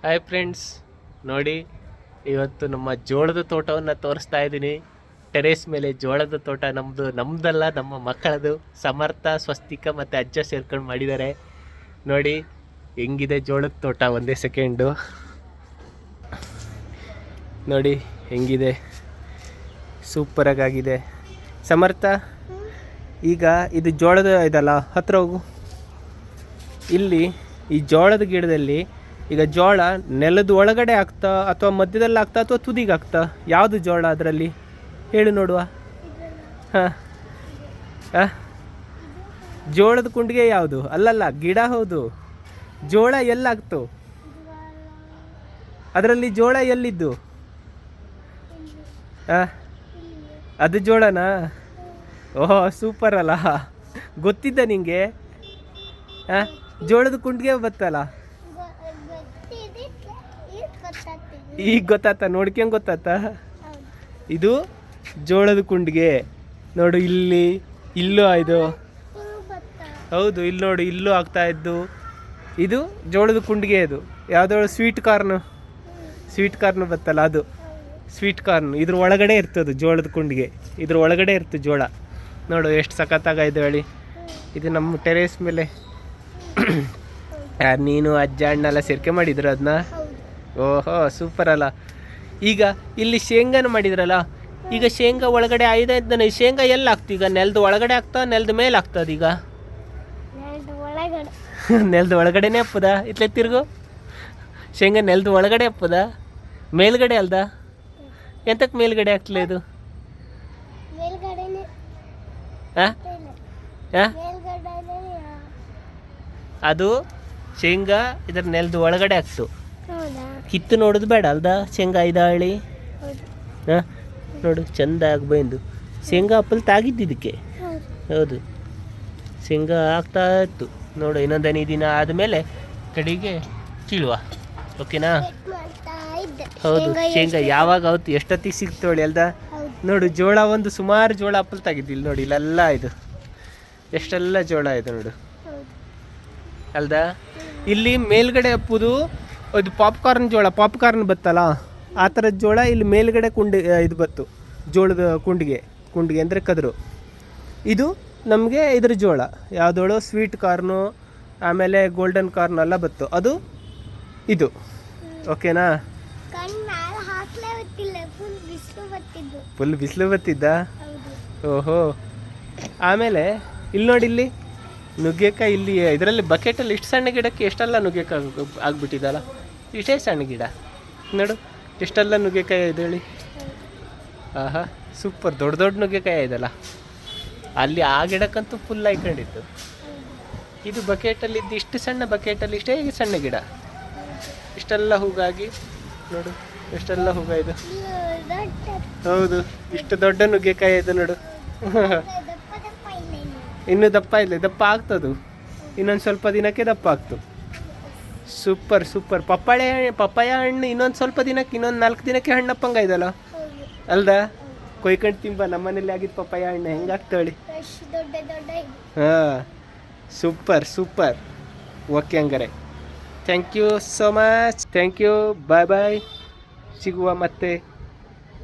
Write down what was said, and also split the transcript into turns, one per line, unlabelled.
Hi friends, ನೋಡಿ ಇವತ್ತು ನಮ್ಮ ಜೋಳದ ತೋಟವನ್ನು ತೋರಿಸ್ತಾ ಇದ್ದೀನಿ. ಟೆರೇಸ್ ಮೇಲೆ ಜೋಳದ ತೋಟ ನಮ್ಮದಲ್ಲ, ನಮ್ಮ ಮಕ್ಕಳದು. ಸಮರ್ಥ, ಸ್ವಸ್ತಿಕ ಮತ್ತು ಅಜ್ಜ ಸೇರ್ಕೊಂಡು ಮಾಡಿದ್ದಾರೆ. ನೋಡಿ ಹೆಂಗಿದೆ ಜೋಳದ ತೋಟ. ಒಂದೇ ಸೆಕೆಂಡು ನೋಡಿ ಹೆಂಗಿದೆ, ಸೂಪರಾಗಿದೆ. ಸಮರ್ಥ, ಈಗ ಇದು ಜೋಳದ ಇದಲ್ಲ, ಹತ್ರ ಹೋಗು. ಇಲ್ಲಿ ಈ ಜೋಳದ ಗಿಡದಲ್ಲಿ ಈಗ ಜೋಳ ನೆಲದ ಒಳಗಡೆ ಆಗ್ತಾ ಅಥವಾ ಮಧ್ಯದಲ್ಲಿ ಆಗ್ತಾ ಅಥವಾ ತುದಿಗೆ ಆಗ್ತಾ? ಯಾವುದು ಜೋಳ ಅದರಲ್ಲಿ ಹೇಳು ನೋಡುವ. ಹಾಂ, ಜೋಳದ ಕುಂಡಿಗೆ ಯಾವುದು? ಅಲ್ಲಲ್ಲ, ಗಿಡ ಹೌದು. ಜೋಳ ಎಲ್ಲಾಗ್ತು ಅದರಲ್ಲಿ? ಜೋಳ ಎಲ್ಲಿದ್ದು? ಹಾಂ, ಅದು ಜೋಳನಾ? ಓಹೋ, ಸೂಪರ್ ಅಲ್ಲ, ಗೊತ್ತಿದ್ದ ನಿಂಗೆ? ಹಾಂ, ಜೋಳದ ಕುಂಡಿಗೆ ಬತ್ತಲ್ಲ, ಈಗ ಗೊತ್ತಾತ? ನೋಡ್ಕೊಂಡ್ ಗೊತ್ತಾತ? ಇದು ಜೋಳದ ಕುಂಡಿಗೆ ನೋಡು. ಇಲ್ಲೂ ಇದು ಹೌದು, ಇಲ್ಲಿ ನೋಡು, ಇಲ್ಲೂ ಆಗ್ತಾ ಇದ್ದು. ಇದು ಜೋಳದ ಕುಂಡಿಗೆ. ಇದು ಯಾವುದೋ ಸ್ವೀಟ್ ಕಾರ್ನ್ ಬತ್ತಲ್ಲ, ಅದು ಸ್ವೀಟ್ ಕಾರ್ನ್. ಇದ್ರ ಒಳಗಡೆ ಇರ್ತದೆ ಜೋಳದ ಕುಂಡಿಗೆ, ಇದ್ರ ಒಳಗಡೆ ಇರ್ತದೆ ಜೋಳ. ನೋಡು ಎಷ್ಟು ಸಖತ್ತಾಗಿದೆ ಹೇಳಿ. ಇದು ನಮ್ಮ ಟೆರೇಸ್ ಮೇಲೆ ನೀನು ಅಜ್ಜ ಅಣ್ಣೆಲ್ಲ ಸೇರ್ಕೆ ಮಾಡಿದ್ರು ಅದನ್ನ. ಓಹೋ, ಸೂಪರ್ ಅಲ್ಲ. ಈಗ ಇಲ್ಲಿ ಶೇಂಗಾನ ಮಾಡಿದ್ರಲ್ಲ, ಈಗ ಶೇಂಗಾ ಒಳಗಡೆ ಇದ್ದಾನೆ. ಶೇಂಗಾ ಎಲ್ಲ ಆಗ್ತದೆ ಈಗ? ನೆಲದ ಒಳಗಡೆ ಆಗ್ತಾ, ನೆಲದ ಮೇಲೆ ಆಗ್ತದೆ ಈಗ? ನೆಲದ ಒಳಗಡೆನೇ ಹಪ್ಪದ. ಇತ್ಲೆ ತಿರ್ಗು. ಶೇಂಗಾ ನೆಲದ ಒಳಗಡೆ ಹಪ್ಪದ, ಮೇಲ್ಗಡೆ ಅಲ್ದ? ಎಂತಕ್ಕೆ ಮೇಲ್ಗಡೆ ಆಗ್ತಲೇ ಇದು? ಅದು ಶೇಂಗಾ ಇದ್ರ ನೆಲದ ಒಳಗಡೆ ಆಗ್ತು. ಕಿತ್ತು ನೋಡೋದು ಬೇಡ ಅಲ್ದ? ಶೇಂಗಾ ಇದಾಳಿ. ಹಾಂ, ನೋಡು ಚಂದ ಆಗ್ಬಂದು ಶೇಂಗಾ ಅಪ್ಪಲ್ ತಾಗಿದ್ದು ಇದಕ್ಕೆ. ಹೌದು, ಶೇಂಗಾ ಆಗ್ತಾ ಇತ್ತು ನೋಡು. ಇನ್ನೊಂದು 5 ದಿನ ಆದಮೇಲೆ ಕಡೆಗೆ ಕೀಳುವ. ಓಕೆನಾ? ಹೌದು, ಶೇಂಗಾ ಯಾವಾಗ ಅವತ್ತು ಎಷ್ಟೊತ್ತಿಗೆ ಸಿಗ್ತೋಳಿ ಅಲ್ದ? ನೋಡು, ಜೋಳ ಒಂದು ಸುಮಾರು ಜೋಳ ಅಪ್ಪಲ್ ತಾಗಿದ್ದಿಲ್ಲ ನೋಡಿ. ಇಲ್ಲೆಲ್ಲ ಇದು ಎಷ್ಟೆಲ್ಲ ಜೋಳ ಇದೆ ನೋಡು ಅಲ್ದ? ಇಲ್ಲಿ ಮೇಲ್ಗಡೆ ಅಪ್ಪುದು ಇದು ಪಾಪ್ಕಾರ್ನ್ ಜೋಳ. ಪಾಪ್ಕಾರ್ನ್ ಬತ್ತಲ್ಲ, ಆ ಥರದ ಜೋಳ ಇಲ್ಲಿ ಮೇಲ್ಗಡೆ ಇದು ಬತ್ತು. ಜೋಳದ ಕುಂಡಿಗೆ ಅಂದರೆ ಕದರು. ಇದು ನಮಗೆ ಇದ್ರ ಜೋಳ ಯಾವುದೋಳು ಸ್ವೀಟ್ ಕಾರ್ನು, ಆಮೇಲೆ ಗೋಲ್ಡನ್ ಕಾರ್ನ್ ಎಲ್ಲ ಬತ್ತು. ಅದು ಇದು. ಓಕೆನಾ? ಫುಲ್ ಬಿಸಿಲು ಬತ್ತಿದ್ದ. ಓಹೋ, ಆಮೇಲೆ ಇಲ್ಲಿ ನೋಡಿ, ಇಲ್ಲಿ ನುಗ್ಗೆಕಾಯಿ. ಇಲ್ಲಿ ಇದರಲ್ಲಿ ಬಕೆಟಲ್ಲಿ ಇಷ್ಟು ಸಣ್ಣ ಗಿಡಕ್ಕೆ ಎಷ್ಟೆಲ್ಲ ನುಗ್ಗೆಕಾಯಿ ಆಗ್ಬಿಟ್ಟಿದ್ದಲ್ಲ. ಇಷ್ಟೇ ಸಣ್ಣ ಗಿಡ ನೋಡು, ಎಷ್ಟೆಲ್ಲ ನುಗ್ಗೆಕಾಯಿ ಇದೆ ಹೇಳಿ. ಆಹಾ, ಸೂಪರ್. ದೊಡ್ಡ ದೊಡ್ಡ ನುಗ್ಗೆಕಾಯಿ ಇದೆಲ್ಲ. ಅಲ್ಲಿ ಆ ಗಿಡಕ್ಕಂತೂ ಫುಲ್ ಹಾಕೊಂಡಿತ್ತು. ಇದು ಬಕೆಟಲ್ಲಿದ್ದು ಇಷ್ಟು ಸಣ್ಣ ಬಕೆಟಲ್ಲಿ ಇಷ್ಟೇ ಸಣ್ಣ ಗಿಡ, ಇಷ್ಟೆಲ್ಲ ಹೂಗಾಗಿ ನೋಡು, ಎಷ್ಟೆಲ್ಲ ಹೂಗಾಯಿದು. ಹೌದು, ಇಷ್ಟು ದೊಡ್ಡ ನುಗ್ಗೆಕಾಯಿ ಇದೆ ನೋಡು. ಇನ್ನೂ ದಪ್ಪ ಇಲ್ಲ, ದಪ್ಪ ಆಗ್ತದು. ಇನ್ನೊಂದು ಸ್ವಲ್ಪ ದಿನಕ್ಕೆ ದಪ್ಪ ಆಗ್ತು. Super super. ಪಪ್ಪಾಯ ಹಣ್ಣು ಇನ್ನೊಂದು ಸ್ವಲ್ಪ ದಿನಕ್ಕೆ, ಇನ್ನೊಂದು 4 ದಿನಕ್ಕೆ ಹಣ್ಣಪ್ಪಂಗ ಇದಲ್ಲ ಅಲ್ದ? ಕೊಯ್ಕೊಂಡು ತಿಂಬ. ನಮ್ಮನೇಲಿ ಆಗಿದ್ದು ಪಪ್ಪಾಯ ಹಣ್ಣು ಹೆಂಗಾಗ್ತೇಳಿ. ಹಾಂ, ಸೂಪರ್ ಸೂಪರ್. ಓಕೆ ಹಂಗಾರೆ, thank you so much. Thank you. Bye bye. ಸಿಗುವ ಮತ್ತೆ.